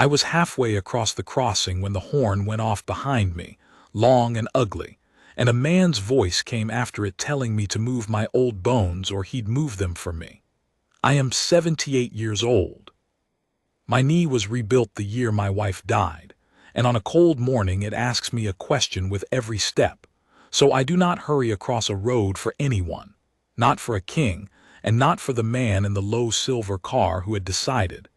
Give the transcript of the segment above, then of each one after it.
I was halfway across the crossing when the horn went off behind me, long and ugly, and a man's voice came after it telling me to move my old bones or he'd move them for me. I am 78 years old. My knee was rebuilt the year my wife died, and on a cold morning it asks me a question with every step, so I do not hurry across a road for anyone, not for a king, and not for the man in the low silver car who had decided,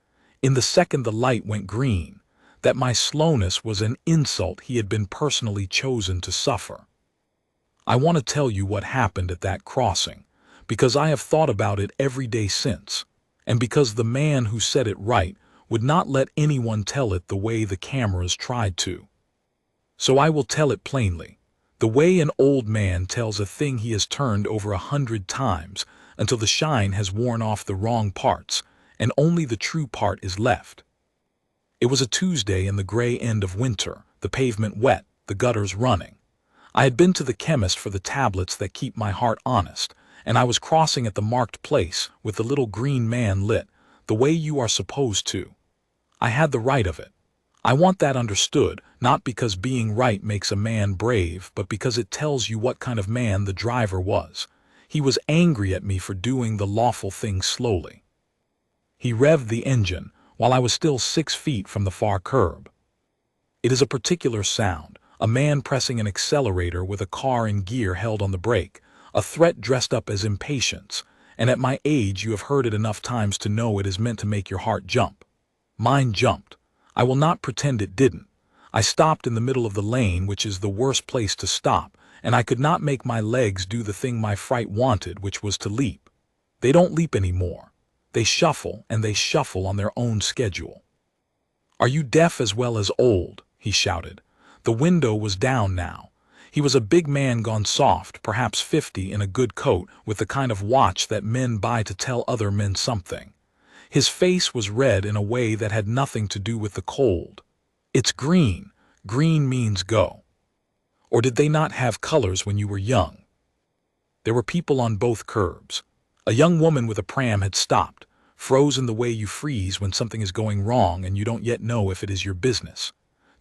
in the second the light went green, that my slowness was an insult he had been personally chosen to suffer. I want to tell you what happened at that crossing, because I have thought about it every day since, and because the man who said it right would not let anyone tell it the way the cameras tried to. So I will tell it plainly, the way an old man tells a thing he has turned over 100 times until the shine has worn off the wrong parts, and only the true part is left. It was a Tuesday in the gray end of winter, the pavement wet, the gutters running. I had been to the chemist for the tablets that keep my heart honest, and I was crossing at the marked place with the little green man lit, the way you are supposed to. I had the right of it. I want that understood, not because being right makes a man brave, but because it tells you what kind of man the driver was. He was angry at me for doing the lawful thing slowly. He revved the engine while I was still 6 feet from the far curb. It is a particular sound, a man pressing an accelerator with a car in gear held on the brake, a threat dressed up as impatience, and at my age you have heard it enough times to know it is meant to make your heart jump. Mine jumped. I will not pretend it didn't. I stopped in the middle of the lane, which is the worst place to stop, and I could not make my legs do the thing my fright wanted, which was to leap. They don't leap anymore. They shuffle, and they shuffle on their own schedule. "Are you deaf as well as old?" he shouted. The window was down now. He was a big man gone soft, perhaps 50, in a good coat, with the kind of watch that men buy to tell other men something. His face was red in a way that had nothing to do with the cold. "It's green. Green means go. Or did they not have colors when you were young?" There were people on both curbs. A young woman with a pram had stopped, frozen the way you freeze when something is going wrong and you don't yet know if it is your business.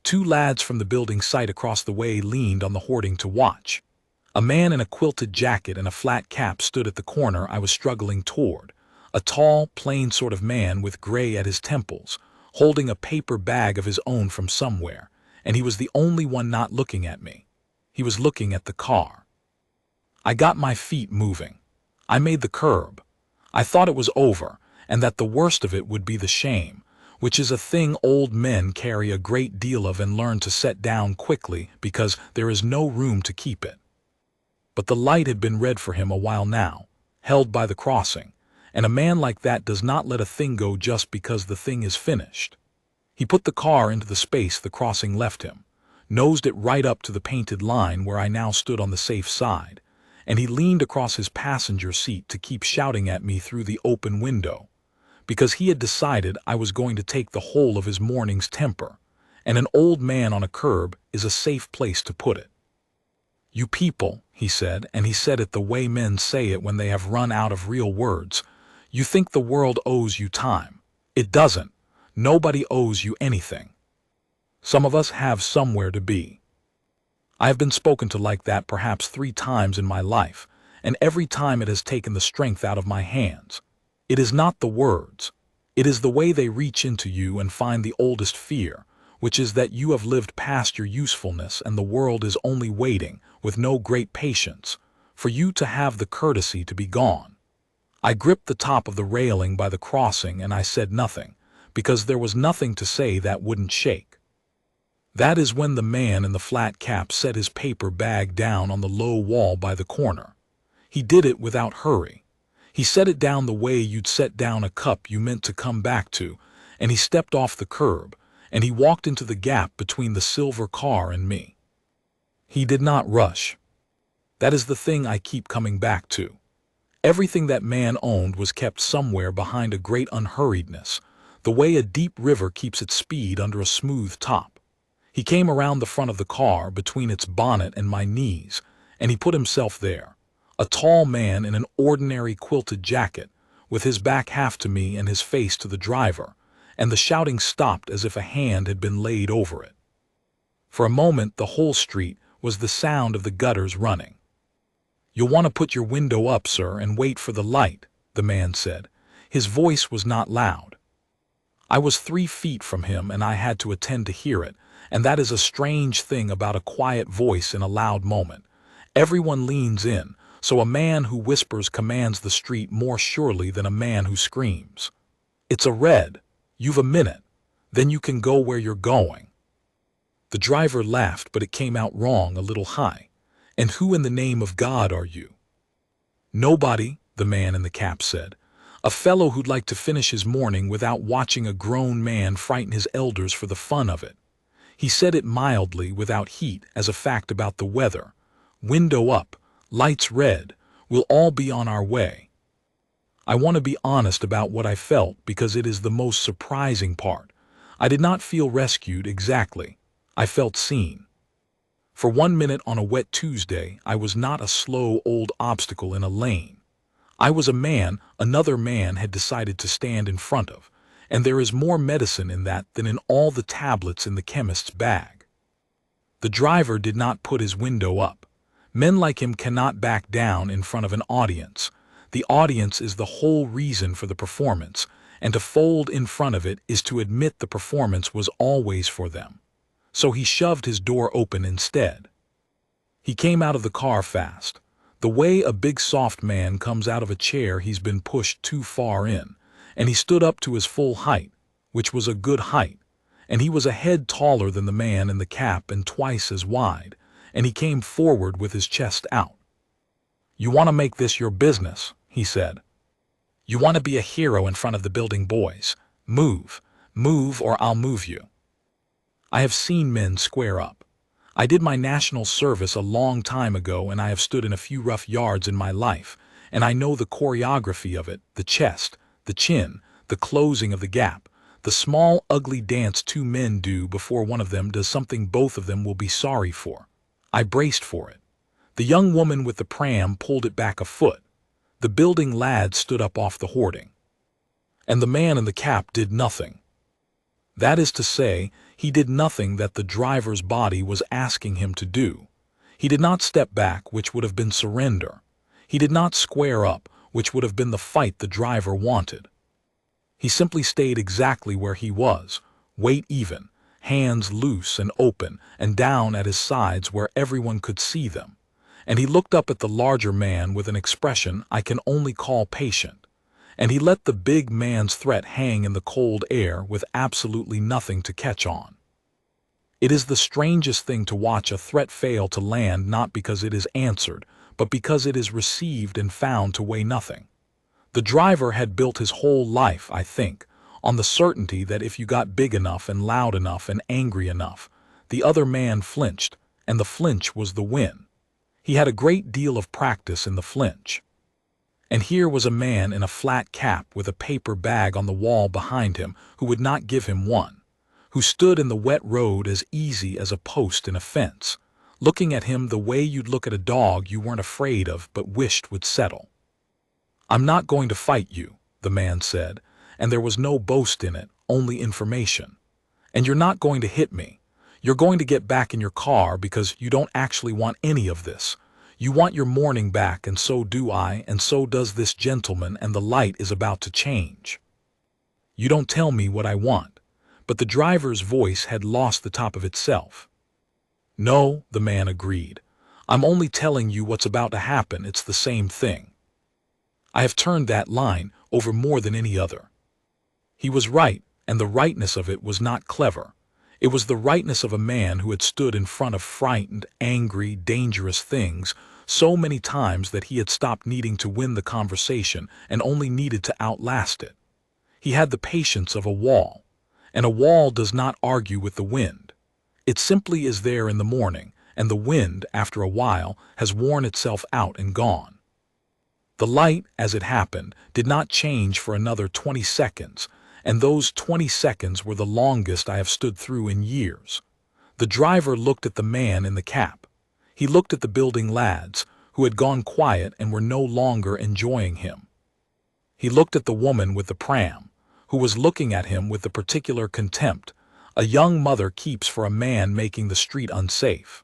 2 lads from the building site across the way leaned on the hoarding to watch. A man in a quilted jacket and a flat cap stood at the corner I was struggling toward, a tall, plain sort of man with gray at his temples, holding a paper bag of his own from somewhere, and he was the only one not looking at me. He was looking at the car. I got my feet moving. I made the curb. I thought it was over, and that the worst of it would be the shame, which is a thing old men carry a great deal of and learn to set down quickly because there is no room to keep it. But the light had been red for him a while now, held by the crossing, and a man like that does not let a thing go just because the thing is finished. He put the car into the space the crossing left him, nosed it right up to the painted line where I now stood on the safe side, and he leaned across his passenger seat to keep shouting at me through the open window, because he had decided I was going to take the whole of his morning's temper, and an old man on a curb is a safe place to put it. "You people," he said, and he said it the way men say it when they have run out of real words, "you think the world owes you time. It doesn't. Nobody owes you anything. Some of us have somewhere to be." I have been spoken to like that perhaps 3 times in my life, and every time it has taken the strength out of my hands. It is not the words. It is the way they reach into you and find the oldest fear, which is that you have lived past your usefulness and the world is only waiting, with no great patience, for you to have the courtesy to be gone. I gripped the top of the railing by the crossing and I said nothing, because there was nothing to say that wouldn't shake. That is when the man in the flat cap set his paper bag down on the low wall by the corner. He did it without hurry. He set it down the way you'd set down a cup you meant to come back to, and he stepped off the curb, and he walked into the gap between the silver car and me. He did not rush. That is the thing I keep coming back to. Everything that man owned was kept somewhere behind a great unhurriedness, the way a deep river keeps its speed under a smooth top. He came around the front of the car between its bonnet and my knees, and he put himself there, a tall man in an ordinary quilted jacket, with his back half to me and his face to the driver, and the shouting stopped as if a hand had been laid over it. For a moment, the whole street was the sound of the gutters running. "You'll want to put your window up, sir, and wait for the light," the man said. His voice was not loud. I was 3 feet from him and I had to attend to hear it, and that is a strange thing about a quiet voice in a loud moment. Everyone leans in, so a man who whispers commands the street more surely than a man who screams. "It's a red. You've a minute. Then you can go where you're going." The driver laughed, but it came out wrong, a little high. "And who in the name of God are you?" "Nobody," the man in the cap said. "A fellow who'd like to finish his morning without watching a grown man frighten his elders for the fun of it." He said it mildly, without heat, as a fact about the weather. "Window up, lights red, we'll all be on our way." I want to be honest about what I felt because it is the most surprising part. I did not feel rescued exactly. I felt seen. For 1 minute on a wet Tuesday, I was not a slow old obstacle in a lane. I was a man another man had decided to stand in front of, and there is more medicine in that than in all the tablets in the chemist's bag. The driver did not put his window up. Men like him cannot back down in front of an audience. The audience is the whole reason for the performance, and to fold in front of it is to admit the performance was always for them. So he shoved his door open instead. He came out of the car fast. The way a big soft man comes out of a chair he's been pushed too far in, and he stood up to his full height, which was a good height, and he was a head taller than the man in the cap and twice as wide, and he came forward with his chest out. "You want to make this your business," he said. "You want to be a hero in front of the building boys. Move, move, or I'll move you." I have seen men square up. I did my national service a long time ago, and I have stood in a few rough yards in my life, and I know the choreography of it, the chest, the chin, the closing of the gap, the small ugly dance 2 men do before one of them does something both of them will be sorry for. I braced for it. The young woman with the pram pulled it back a foot. The building lad stood up off the hoarding. And the man in the cap did nothing. That is to say, he did nothing that the driver's body was asking him to do. He did not step back, which would have been surrender. He did not square up, which would have been the fight the driver wanted. He simply stayed exactly where he was, weight even, hands loose and open and down at his sides where everyone could see them. And he looked up at the larger man with an expression I can only call patient. And he let the big man's threat hang in the cold air with absolutely nothing to catch on. It is the strangest thing to watch a threat fail to land, not because it is answered, but because it is received and found to weigh nothing. The driver had built his whole life, I think, on the certainty that if you got big enough and loud enough and angry enough, the other man flinched, and the flinch was the win. He had a great deal of practice in the flinch. And here was a man in a flat cap with a paper bag on the wall behind him who would not give him one, who stood in the wet road as easy as a post in a fence, looking at him the way you'd look at a dog you weren't afraid of but wished would settle. "I'm not going to fight you," the man said, and there was no boast in it, only information. "And you're not going to hit me. You're going to get back in your car because you don't actually want any of this. You want your morning back, and so do I, and so does this gentleman, and the light is about to change. You don't tell me what I want." But the driver's voice had lost the top of itself. "No," the man agreed. "I'm only telling you what's about to happen. It's the same thing. I have turned that line over more than any other." He was right, and the rightness of it was not clever. It was the rightness of a man who had stood in front of frightened, angry, dangerous things so many times that he had stopped needing to win the conversation and only needed to outlast it. He had the patience of a wall, and a wall does not argue with the wind. It simply is there in the morning, and the wind, after a while, has worn itself out and gone. The light, as it happened, did not change for another 20 seconds, and those 20 seconds were the longest I have stood through in years. The driver looked at the man in the cap. He looked at the building lads, who had gone quiet and were no longer enjoying him. He looked at the woman with the pram, who was looking at him with the particular contempt a young mother keeps for a man making the street unsafe.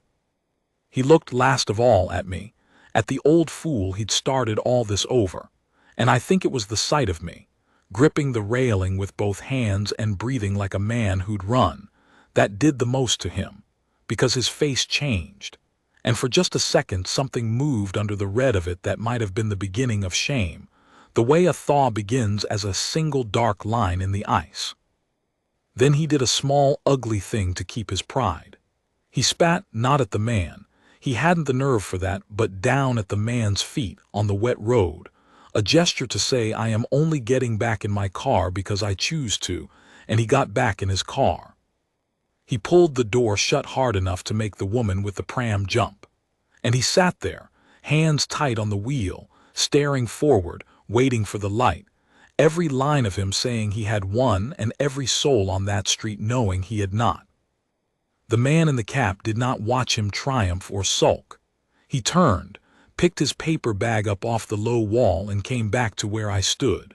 He looked last of all at me, at the old fool he'd started all this over, and I think it was the sight of me, gripping the railing with both hands and breathing like a man who'd run, that did the most to him, because his face changed, and for just a second something moved under the red of it that might have been the beginning of shame, the way a thaw begins as a single dark line in the ice. Then he did a small, ugly thing to keep his pride. He spat not at the man, he hadn't the nerve for that, but down at the man's feet on the wet road, a gesture to say I am only getting back in my car because I choose to, and he got back in his car. He pulled the door shut hard enough to make the woman with the pram jump. And he sat there, hands tight on the wheel, staring forward, waiting for the light, every line of him saying he had won and every soul on that street knowing he had not. The man in the cap did not watch him triumph or sulk. He turned, picked his paper bag up off the low wall and came back to where I stood.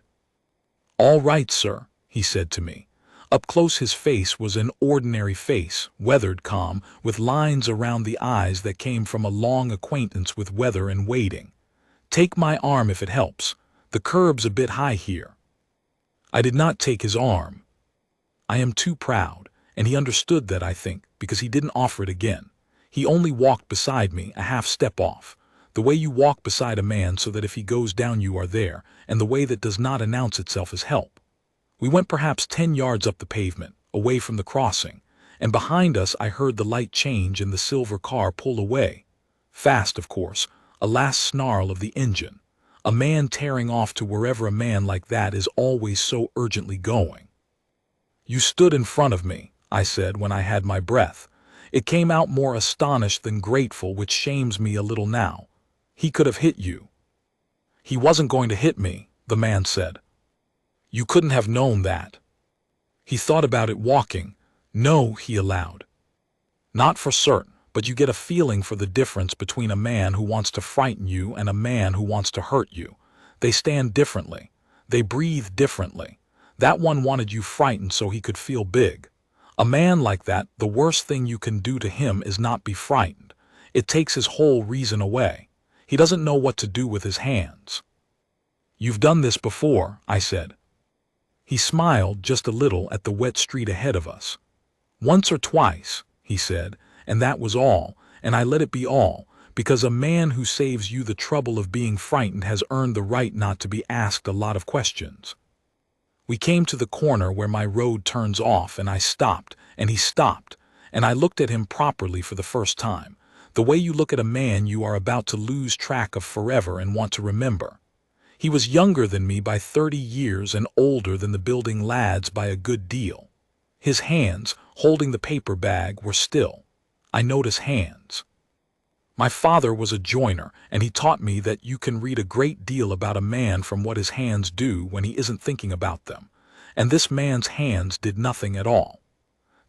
"All right, sir," he said to me. Up close his face was an ordinary face, weathered calm, with lines around the eyes that came from a long acquaintance with weather and waiting. "Take my arm if it helps. The curb's a bit high here." I did not take his arm. I am too proud, and he understood that, I think, because he didn't offer it again. He only walked beside me, a half step off, the way you walk beside a man so that if he goes down you are there, and the way that does not announce itself as help. We went perhaps 10 yards up the pavement, away from the crossing, and behind us I heard the light change and the silver car pull away. Fast, of course, a last snarl of the engine. A man tearing off to wherever a man like that is always so urgently going. "You stood in front of me," I said when I had my breath. It came out more astonished than grateful, which shames me a little now. "He could have hit you." "He wasn't going to hit me," the man said. "You couldn't have known that." He thought about it walking. "No," he allowed. "Not for certain, but you get a feeling for the difference between a man who wants to frighten you and a man who wants to hurt you. They stand differently. They breathe differently. That one wanted you frightened so he could feel big. A man like that, the worst thing you can do to him is not be frightened. It takes his whole reason away. He doesn't know what to do with his hands." "You've done this before," I said. He smiled just a little at the wet street ahead of us. "Once or twice," he said, and that was all, and I let it be all, because a man who saves you the trouble of being frightened has earned the right not to be asked a lot of questions. We came to the corner where my road turns off, and I stopped, and he stopped, and I looked at him properly for the first time, the way you look at a man you are about to lose track of forever and want to remember. He was younger than me by 30 years and older than the building lads by a good deal. His hands, holding the paper bag, were still. I notice hands. My father was a joiner, and he taught me that you can read a great deal about a man from what his hands do when he isn't thinking about them, and this man's hands did nothing at all.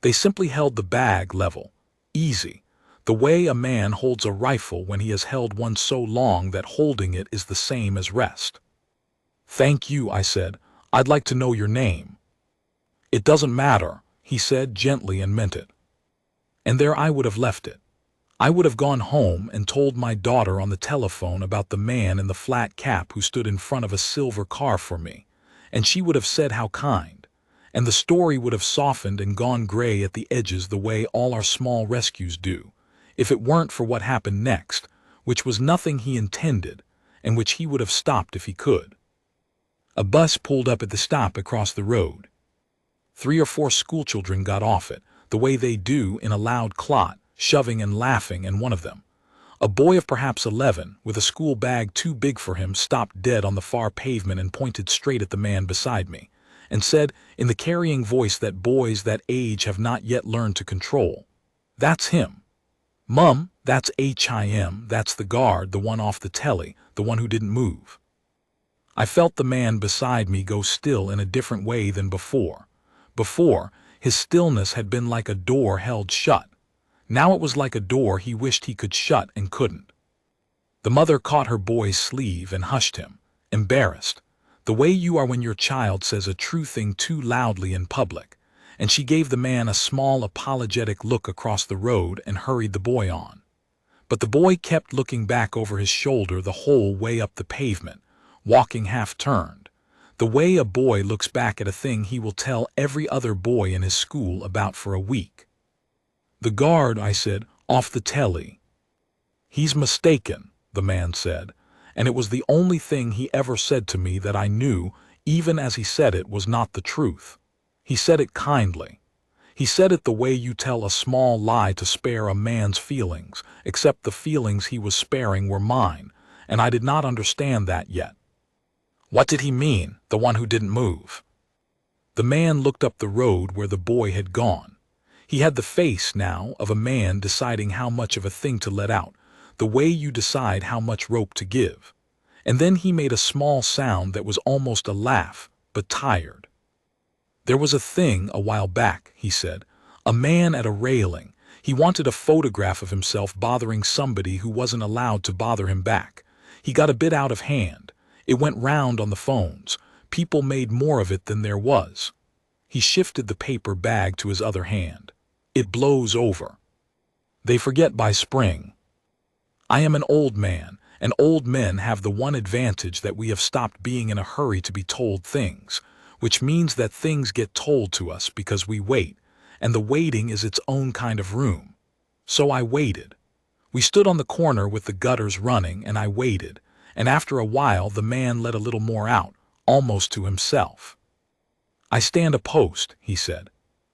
They simply held the bag level, easy, the way a man holds a rifle when he has held one so long that holding it is the same as rest. "Thank you," I said. "I'd like to know your name." "It doesn't matter," he said gently, and meant it. And there I would have left it. I would have gone home and told my daughter on the telephone about the man in the flat cap who stood in front of a silver car for me, and she would have said how kind, and the story would have softened and gone gray at the edges the way all our small rescues do, if it weren't for what happened next, which was nothing he intended, and which he would have stopped if he could. A bus pulled up at the stop across the road. 3 or 4 schoolchildren got off it, the way they do in a loud clot, shoving and laughing, and one of them, a boy of perhaps 11, with a school bag too big for him, stopped dead on the far pavement and pointed straight at the man beside me, and said, in the carrying voice that boys that age have not yet learned to control, "That's him. Mum, that's him, that's the guard, the one off the telly, the one who didn't move." I felt the man beside me go still in a different way than before. Before, his stillness had been like a door held shut. Now it was like a door he wished he could shut and couldn't. The mother caught her boy's sleeve and hushed him, embarrassed. The way you are when your child says a true thing too loudly in public." And she gave the man a small apologetic look across the road and hurried the boy on. But the boy kept looking back over his shoulder the whole way up the pavement, walking half-turned, the way a boy looks back at a thing he will tell every other boy in his school about for a week. "The guard," I said, "off the telly." "He's mistaken," the man said, and it was the only thing he ever said to me that I knew, even as he said it, was not the truth. He said it kindly. He said it the way you tell a small lie to spare a man's feelings, except the feelings he was sparing were mine, and I did not understand that yet. What did he mean, the one who didn't move? The man looked up the road where the boy had gone. He had the face now of a man deciding how much of a thing to let out, the way you decide how much rope to give. And then he made a small sound that was almost a laugh, but tired. "There was a thing a while back," he said, "a man at a railing. He wanted a photograph of himself bothering somebody who wasn't allowed to bother him back. He got a bit out of hand. It went round on the phones. People made more of it than there was." He shifted the paper bag to his other hand. "It blows over. They forget by spring. I am an old man, and old men have the one advantage that we have stopped being in a hurry to be told things, which means that things get told to us because we wait, and the waiting is its own kind of room. So I waited. We stood on the corner with the gutters running, and I waited, and after a while the man let a little more out, almost to himself. "I stand a post," he said,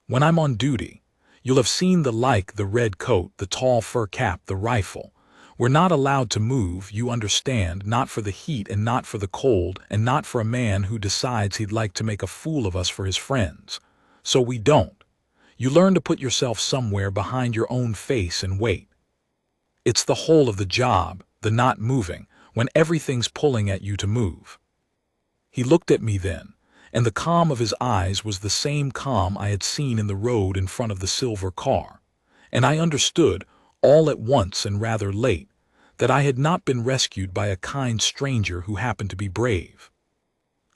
"when I'm on duty. You'll have seen the like, the red coat, the tall fur cap, the rifle. We're not allowed to move, you understand, not for the heat and not for the cold and not for a man who decides he'd like to make a fool of us for his friends. So we don't. You learn to put yourself somewhere behind your own face and wait. It's the whole of the job, the not moving, when everything's pulling at you to move." He looked at me then, and the calm of his eyes was the same calm I had seen in the road in front of the silver car, and I understood, all at once and rather late, that I had not been rescued by a kind stranger who happened to be brave.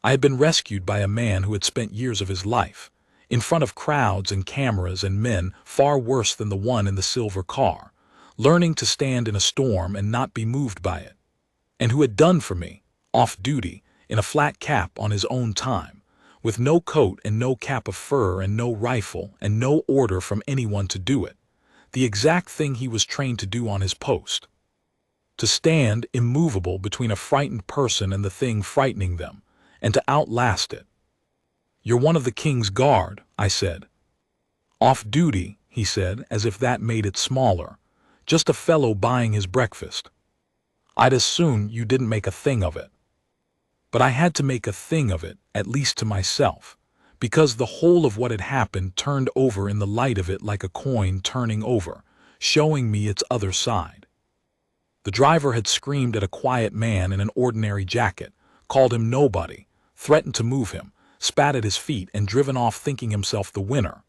I had been rescued by a man who had spent years of his life, in front of crowds and cameras and men far worse than the one in the silver car, learning to stand in a storm and not be moved by it, and who had done for me, off duty, in a flat cap on his own time, with no coat and no cap of fur and no rifle and no order from anyone to do it, the exact thing he was trained to do on his post. To stand immovable between a frightened person and the thing frightening them, and to outlast it. "You're one of the King's Guard," I said. "Off duty," he said, as if that made it smaller. "Just a fellow buying his breakfast. I'd as soon you didn't make a thing of it." But I had to make a thing of it, at least to myself, because the whole of what had happened turned over in the light of it like a coin turning over, showing me its other side. The driver had screamed at a quiet man in an ordinary jacket, called him nobody, threatened to move him, spat at his feet and driven off thinking himself the winner.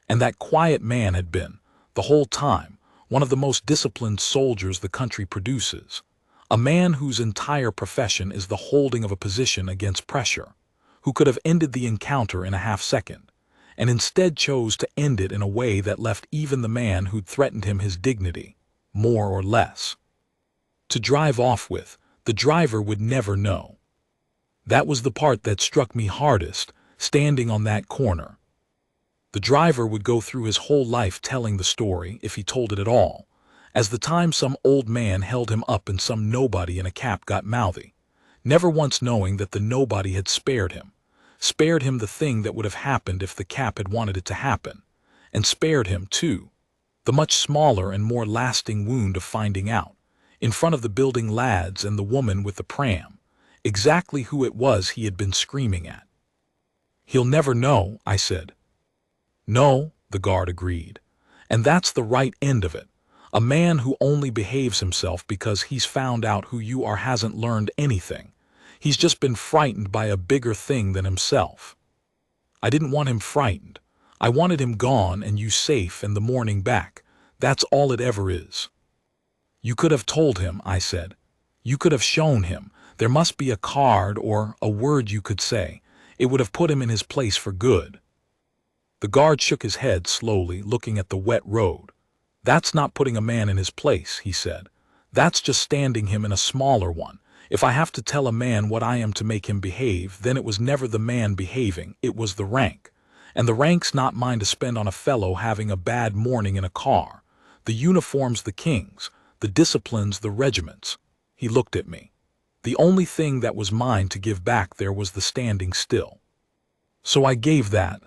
And that quiet man had been, the whole time, one of the most disciplined soldiers the country produces. A man whose entire profession is the holding of a position against pressure, who could have ended the encounter in a half-second, and instead chose to end it in a way that left even the man who'd threatened him his dignity, more or less. To drive off with, the driver would never know. That was the part that struck me hardest, standing on that corner. The driver would go through his whole life telling the story, if he told it at all, as the time some old man held him up and some nobody in a cap got mouthy, never once knowing that the nobody had spared him the thing that would have happened if the cap had wanted it to happen, and spared him, too, the much smaller and more lasting wound of finding out, in front of the building lads and the woman with the pram, exactly who it was he had been screaming at. "He'll never know," I said. "No," the guard agreed, "and that's the right end of it. A man who only behaves himself because he's found out who you are hasn't learned anything. He's just been frightened by a bigger thing than himself." I didn't want him frightened. I wanted him gone and you safe and the morning back. That's all it ever is. "You could have told him," I said. "You could have shown him. There must be a card or a word you could say. It would have put him in his place for good. The guard shook his head slowly, looking at the wet road. That's not putting a man in his place, he said. That's just standing him in a smaller one. If I have to tell a man what I am to make him behave, then it was never the man behaving, it was the rank. And the rank's not mine to spend on a fellow having a bad morning in a car. The uniform's the king's, the discipline's the regiment's. He looked at me. The only thing that was mine to give back there was the standing still. So I gave that.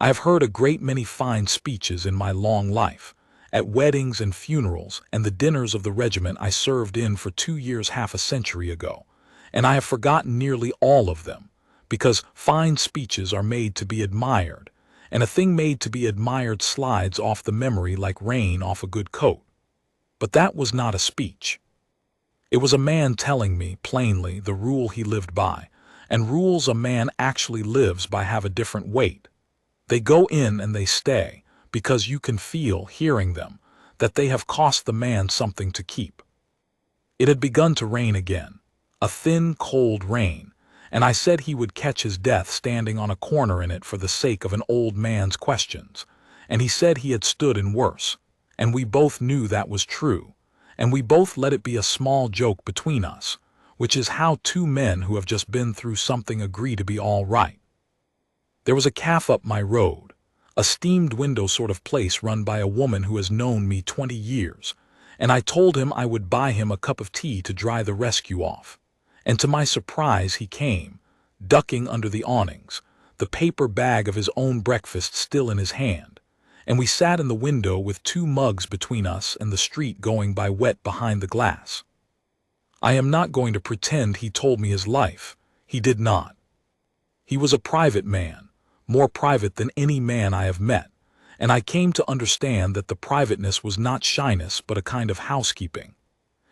I have heard a great many fine speeches in my long life, at weddings and funerals and the dinners of the regiment I served in for 2 years half a century ago, and I have forgotten nearly all of them, because fine speeches are made to be admired, and a thing made to be admired slides off the memory like rain off a good coat. But that was not a speech. It was a man telling me, plainly, the rule he lived by, and rules a man actually lives by have a different weight. They go in and they stay, because you can feel, hearing them, that they have cost the man something to keep. It had begun to rain again, a thin, cold rain, and I said he would catch his death standing on a corner in it for the sake of an old man's questions, and he said he had stood in worse, and we both knew that was true, and we both let it be a small joke between us, which is how two men who have just been through something agree to be all right. There was a cafe up my road, a steamed window sort of place run by a woman who has known me 20 years, and I told him I would buy him a cup of tea to dry the rescue off. And to my surprise he came, ducking under the awnings, the paper bag of his own breakfast still in his hand, and we sat in the window with 2 mugs between us and the street going by wet behind the glass. I am not going to pretend he told me his life. He did not. He was a private man, more private than any man I have met, and I came to understand that the privateness was not shyness but a kind of housekeeping.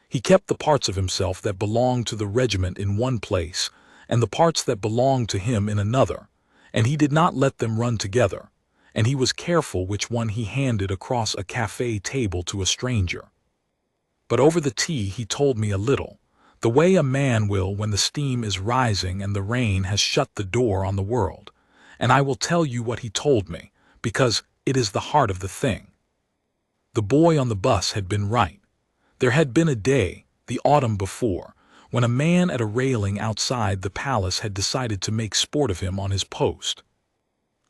He kept the parts of himself that belonged to the regiment in one place and the parts that belonged to him in another, and he did not let them run together, and he was careful which one he handed across a cafe table to a stranger. But over the tea he told me a little, the way a man will when the steam is rising and the rain has shut the door on the world, and I will tell you what he told me, because it is the heart of the thing. The boy on the bus had been right. There had been a day, the autumn before, when a man at a railing outside the palace had decided to make sport of him on his post.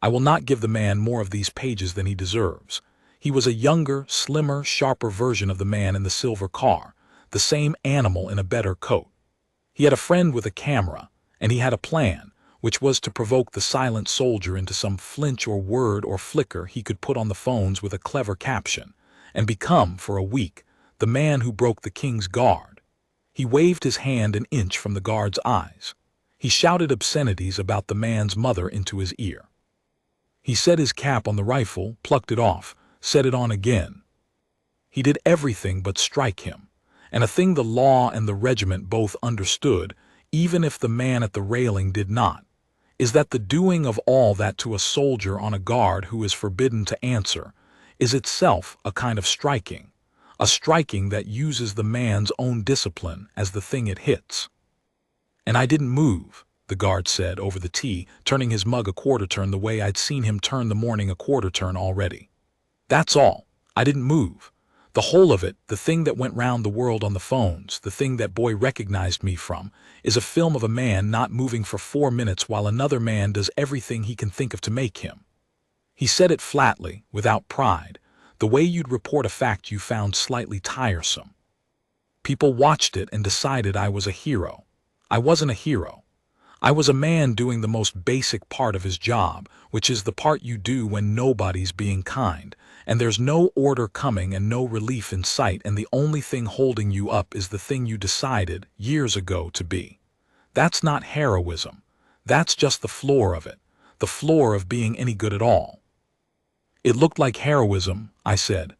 I will not give the man more of these pages than he deserves. He was a younger, slimmer, sharper version of the man in the silver car, the same animal in a better coat. He had a friend with a camera, and he had a plan, which was to provoke the silent soldier into some flinch or word or flicker he could put on the phones with a clever caption, and become, for a week, the man who broke the king's guard. He waved his hand an inch from the guard's eyes. He shouted obscenities about the man's mother into his ear. He set his cap on the rifle, plucked it off, set it on again. He did everything but strike him, and a thing the law and the regiment both understood, even if the man at the railing did not, is that the doing of all that to a soldier on a guard who is forbidden to answer is itself a kind of striking, a striking that uses the man's own discipline as the thing it hits. And I didn't move, the guard said over the tea, turning his mug a quarter turn the way I'd seen him turn the morning a quarter turn already. That's all. I didn't move. The whole of it, the thing that went round the world on the phones, the thing that boy recognized me from, is a film of a man not moving for 4 minutes while another man does everything he can think of to make him. He said it flatly, without pride, the way you'd report a fact you found slightly tiresome. People watched it and decided I was a hero. I wasn't a hero. I was a man doing the most basic part of his job, which is the part you do when nobody's being kind, and there's no order coming and no relief in sight, and the only thing holding you up is the thing you decided, years ago, to be. That's not heroism. That's just the floor of it, the floor of being any good at all. It looked like heroism, I said.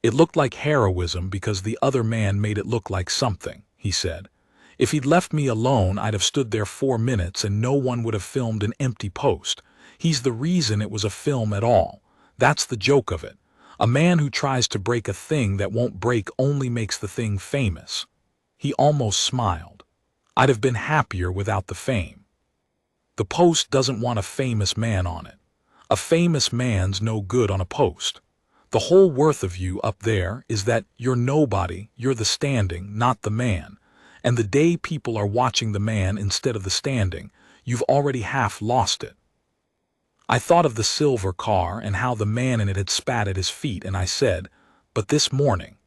It looked like heroism because the other man made it look like something, he said. If he'd left me alone, I'd have stood there 4 minutes and no one would have filmed an empty post. He's the reason it was a film at all. That's the joke of it. A man who tries to break a thing that won't break only makes the thing famous. He almost smiled. I'd have been happier without the fame. The post doesn't want a famous man on it. A famous man's no good on a post. The whole worth of you up there is that you're nobody, you're the standing, not the man. And the day people are watching the man instead of the standing, you've already half lost it. I thought of the silver car and how the man in it had spat at his feet, and I said, but this morning.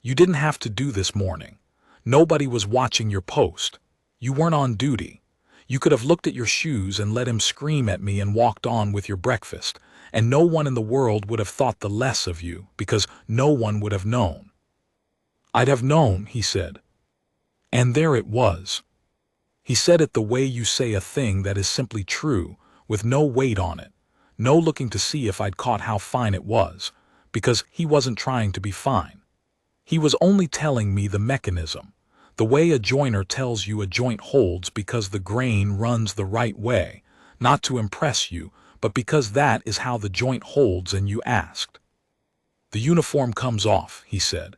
You didn't have to do this morning. Nobody was watching your post. You weren't on duty. You could have looked at your shoes and let him scream at me and walked on with your breakfast, and no one in the world would have thought the less of you, because no one would have known. I'd have known, he said. And there it was. He said it the way you say a thing that is simply true, with no weight on it, no looking to see if I'd caught how fine it was, because he wasn't trying to be fine. He was only telling me the mechanism, the way a joiner tells you a joint holds because the grain runs the right way, not to impress you, but because that is how the joint holds. And you asked. The uniform comes off, he said.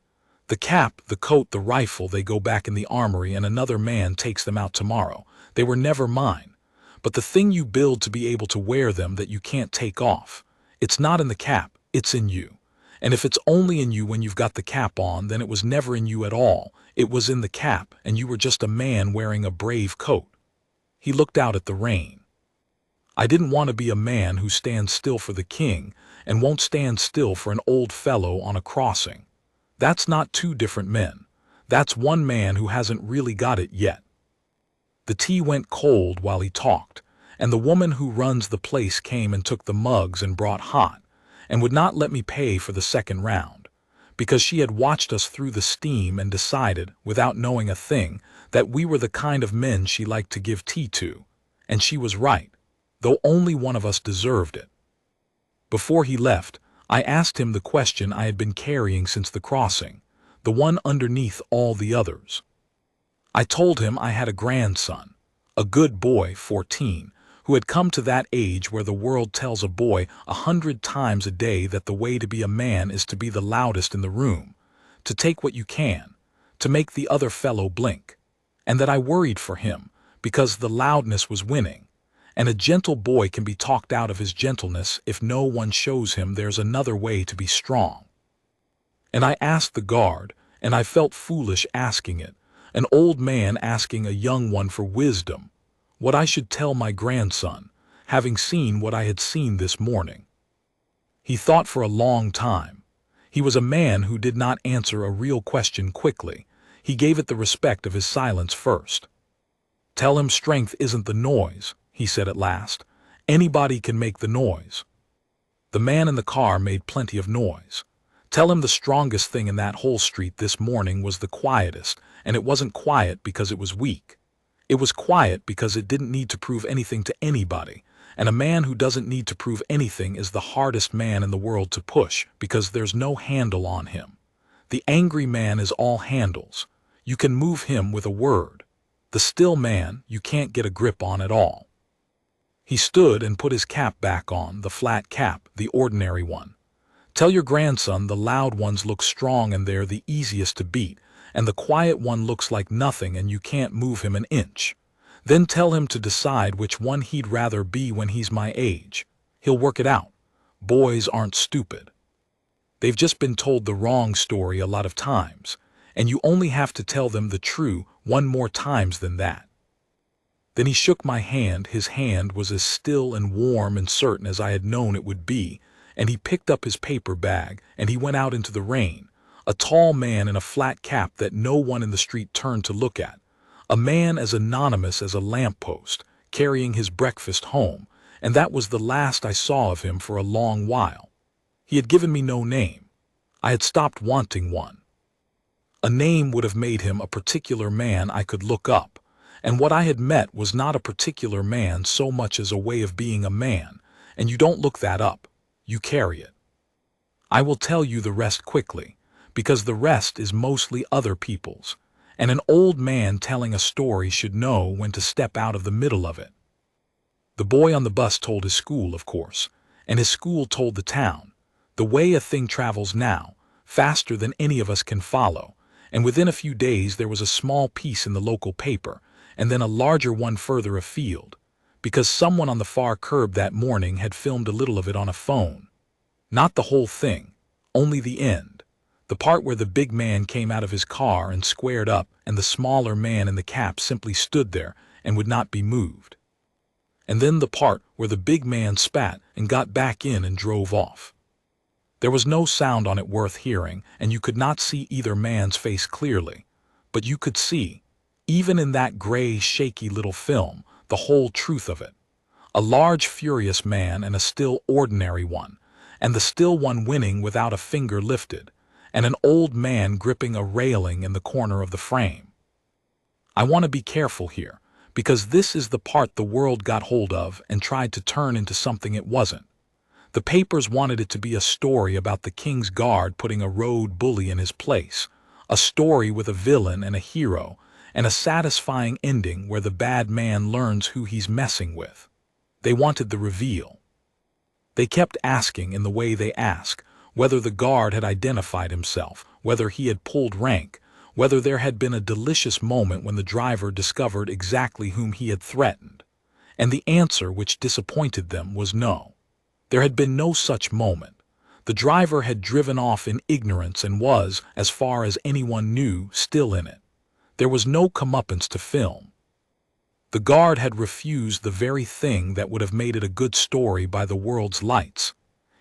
The cap, the coat, the rifle, they go back in the armory and another man takes them out tomorrow. They were never mine. But the thing you build to be able to wear them that you can't take off, it's not in the cap, it's in you. And if it's only in you when you've got the cap on, then it was never in you at all. It was in the cap, and you were just a man wearing a brave coat. He looked out at the rain. I didn't want to be a man who stands still for the king and won't stand still for an old fellow on a crossing. That's not two different men. That's one man who hasn't really got it yet. The tea went cold while he talked, and the woman who runs the place came and took the mugs and brought hot, and would not let me pay for the second round, because she had watched us through the steam and decided, without knowing a thing, that we were the kind of men she liked to give tea to, and she was right, though only one of us deserved it. Before he left, I asked him the question I had been carrying since the crossing, the one underneath all the others. I told him I had a grandson, a good boy, 14, who had come to that age where the world tells a boy 100 times a day that the way to be a man is to be the loudest in the room, to take what you can, to make the other fellow blink, and that I worried for him because the loudness was winning, and a gentle boy can be talked out of his gentleness if no one shows him there's another way to be strong. And I asked the guard, and I felt foolish asking it, an old man asking a young one for wisdom, what I should tell my grandson, having seen what I had seen this morning. He thought for a long time. He was a man who did not answer a real question quickly. He gave it the respect of his silence first. Tell him strength isn't the noise, he said at last. Anybody can make the noise. The man in the car made plenty of noise. Tell him the strongest thing in that whole street this morning was the quietest, and it wasn't quiet because it was weak. It was quiet because it didn't need to prove anything to anybody, and a man who doesn't need to prove anything is the hardest man in the world to push because there's no handle on him. The angry man is all handles. You can move him with a word. The still man you can't get a grip on at all. He stood and put his cap back on, the flat cap, the ordinary one. Tell your grandson the loud ones look strong and they're the easiest to beat, and the quiet one looks like nothing and you can't move him an inch. Then tell him to decide which one he'd rather be when he's my age. He'll work it out. Boys aren't stupid. They've just been told the wrong story a lot of times, and you only have to tell them the true one more times than that. Then he shook my hand. His hand was as still and warm and certain as I had known it would be, and he picked up his paper bag and he went out into the rain, a tall man in a flat cap that no one in the street turned to look at, a man as anonymous as a lamppost, carrying his breakfast home, and that was the last I saw of him for a long while. He had given me no name. I had stopped wanting one. A name would have made him a particular man I could look up, and what I had met was not a particular man so much as a way of being a man, and you don't look that up. You carry it. I will tell you the rest quickly, because the rest is mostly other people's, and an old man telling a story should know when to step out of the middle of it. The boy on the bus told his school, of course, and his school told the town, the way a thing travels now, faster than any of us can follow, and within a few days there was a small piece in the local paper, and then a larger one further afield, because someone on the far curb that morning had filmed a little of it on a phone. Not the whole thing, only the end. The part where the big man came out of his car and squared up, and the smaller man in the cap simply stood there and would not be moved. And then the part where the big man spat and got back in and drove off. There was no sound on it worth hearing, and you could not see either man's face clearly, but you could see, even in that gray, shaky little film, the whole truth of it. A large, furious man and a still ordinary one, and the still one winning without a finger lifted, and an old man gripping a railing in the corner of the frame. I want to be careful here, because this is the part the world got hold of and tried to turn into something it wasn't. The papers wanted it to be a story about the KingsGuard putting a road bully in his place, a story with a villain and a hero, and a satisfying ending where the bad man learns who he's messing with. They wanted the reveal. They kept asking in the way they ask, whether the guard had identified himself, whether he had pulled rank, whether there had been a delicious moment when the driver discovered exactly whom he had threatened. And the answer, which disappointed them, was no. There had been no such moment. The driver had driven off in ignorance and was, as far as anyone knew, still in it. There was no comeuppance to film. The guard had refused the very thing that would have made it a good story by the world's lights.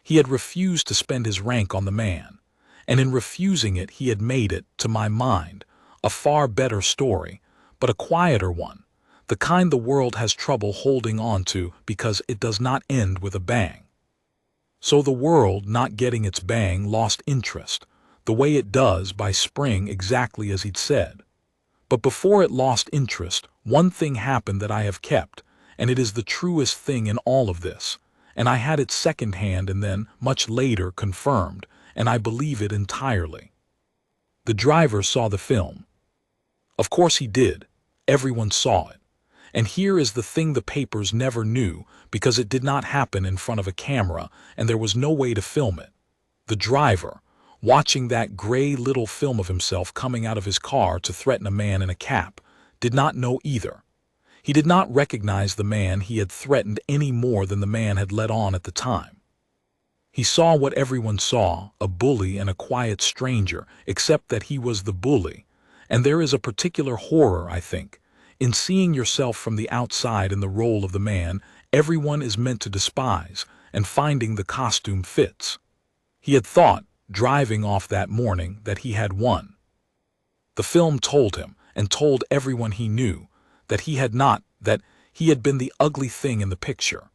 He had refused to spend his rank on the man, and in refusing it he had made it, to my mind, a far better story, but a quieter one, the kind the world has trouble holding on to because it does not end with a bang. So the world, not getting its bang, lost interest, the way it does by spring exactly as he'd said. But before it lost interest, one thing happened that I have kept, and it is the truest thing in all of this, and I had it second-hand and then, much later, confirmed, and I believe it entirely. The driver saw the film. Of course he did. Everyone saw it. And here is the thing the papers never knew, because it did not happen in front of a camera, and there was no way to film it. The driver, watching that gray little film of himself coming out of his car to threaten a man in a cap, did not know either. He did not recognize the man he had threatened any more than the man had let on at the time. He saw what everyone saw, a bully and a quiet stranger, except that he was the bully. And there is a particular horror, I think, in seeing yourself from the outside in the role of the man everyone is meant to despise, and finding the costume fits. He had thought, driving off that morning, that he had won. The film told him, and told everyone he knew, that he had not, that he had been the ugly thing in the picture,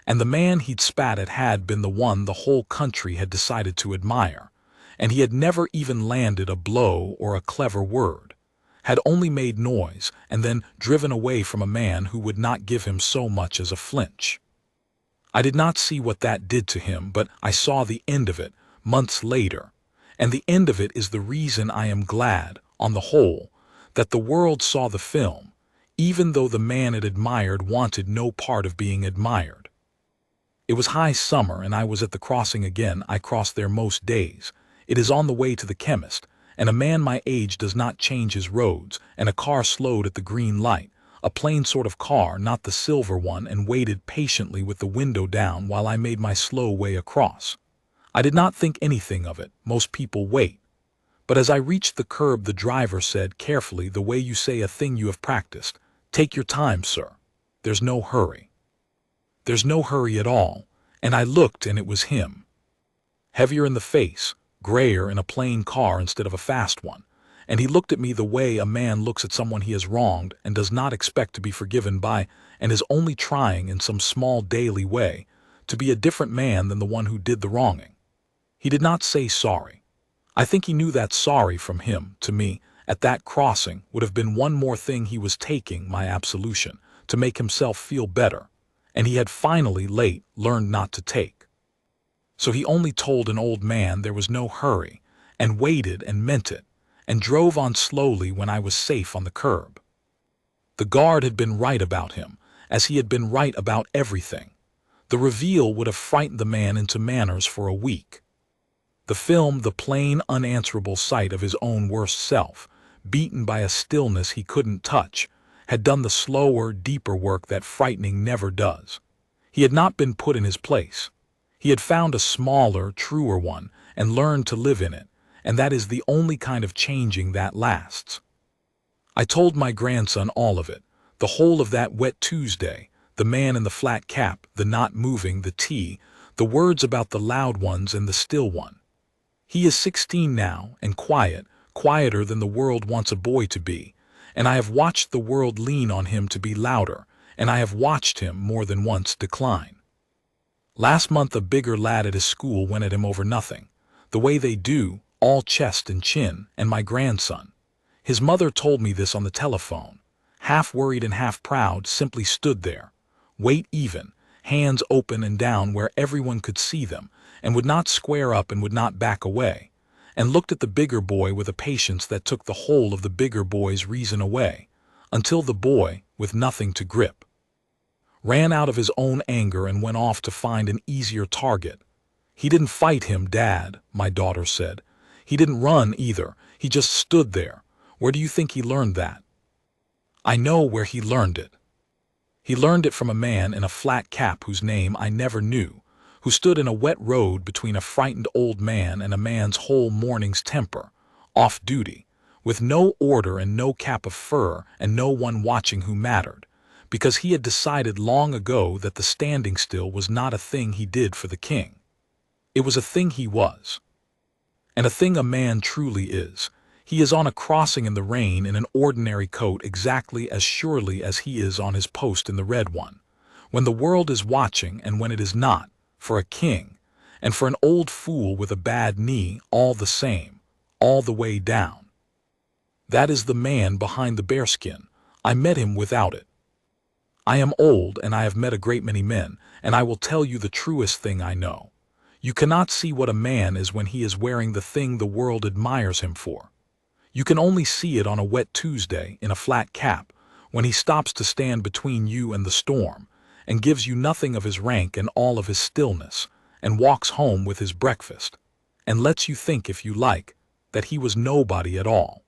and the man he'd spat at had been the one the whole country had decided to admire, and he had never even landed a blow or a clever word, had only made noise and then driven away from a man who would not give him so much as a flinch. I did not see what that did to him, but I saw the end of it months later, and the end of it is the reason I am glad, on the whole, that the world saw the film, even though the man it admired wanted no part of being admired. It was high summer, and I was at the crossing again. I cross there most days. It is on the way to the chemist, and a man my age does not change his roads, and a car slowed at the green light, a plain sort of car, not the silver one, and waited patiently with the window down while I made my slow way across. I did not think anything of it. Most people wait. But as I reached the curb, the driver said carefully, the way you say a thing you have practiced, "Take your time, sir. There's no hurry." There's no hurry at all, and I looked, and it was him. Heavier in the face, grayer in a plain car instead of a fast one, and he looked at me the way a man looks at someone he has wronged and does not expect to be forgiven by, and is only trying in some small daily way to be a different man than the one who did the wronging. He did not say sorry. I think he knew that sorry from him, to me, at that crossing, would have been one more thing he was taking, my absolution, to make himself feel better, and he had finally, late, learned not to take. So he only told an old man there was no hurry, and waited and meant it, and drove on slowly when I was safe on the curb. The guard had been right about him, as he had been right about everything. The reveal would have frightened the man into manners for a week. The film, the plain, unanswerable sight of his own worst self, beaten by a stillness he couldn't touch, had done the slower, deeper work that frightening never does. He had not been put in his place. He had found a smaller, truer one and learned to live in it, and that is the only kind of changing that lasts. I told my grandson all of it, the whole of that wet Tuesday, the man in the flat cap, the not moving, the tea, the words about the loud ones and the still one. He is 16 now, and quiet, quieter than the world wants a boy to be, and I have watched the world lean on him to be louder, and I have watched him more than once decline. Last month a bigger lad at his school went at him over nothing, the way they do, all chest and chin, and my grandson. His mother told me this on the telephone. Half worried and half proud, simply stood there, weight even, hands open and down where everyone could see them, and would not square up and would not back away, and looked at the bigger boy with a patience that took the whole of the bigger boy's reason away, until the boy, with nothing to grip, ran out of his own anger and went off to find an easier target. He didn't fight him, Dad, my daughter said. He didn't run either, he just stood there. Where do you think he learned that? I know where he learned it. He learned it from a man in a flat cap whose name I never knew, who stood in a wet road between a frightened old man and a man's whole morning's temper, off duty, with no order and no cap of fur and no one watching who mattered, because he had decided long ago that the standing still was not a thing he did for the king. It was a thing he was. And a thing a man truly is. He is on a crossing in the rain in an ordinary coat exactly as surely as he is on his post in the red one, when the world is watching and when it is not, for a king, and for an old fool with a bad knee all the same, all the way down. That is the man behind the bearskin. I met him without it. I am old and I have met a great many men, and I will tell you the truest thing I know. You cannot see what a man is when he is wearing the thing the world admires him for. You can only see it on a wet Tuesday in a flat cap, when he stops to stand between you and the storm, and gives you nothing of his rank and all of his stillness, and walks home with his breakfast, and lets you think, if you like, that he was nobody at all.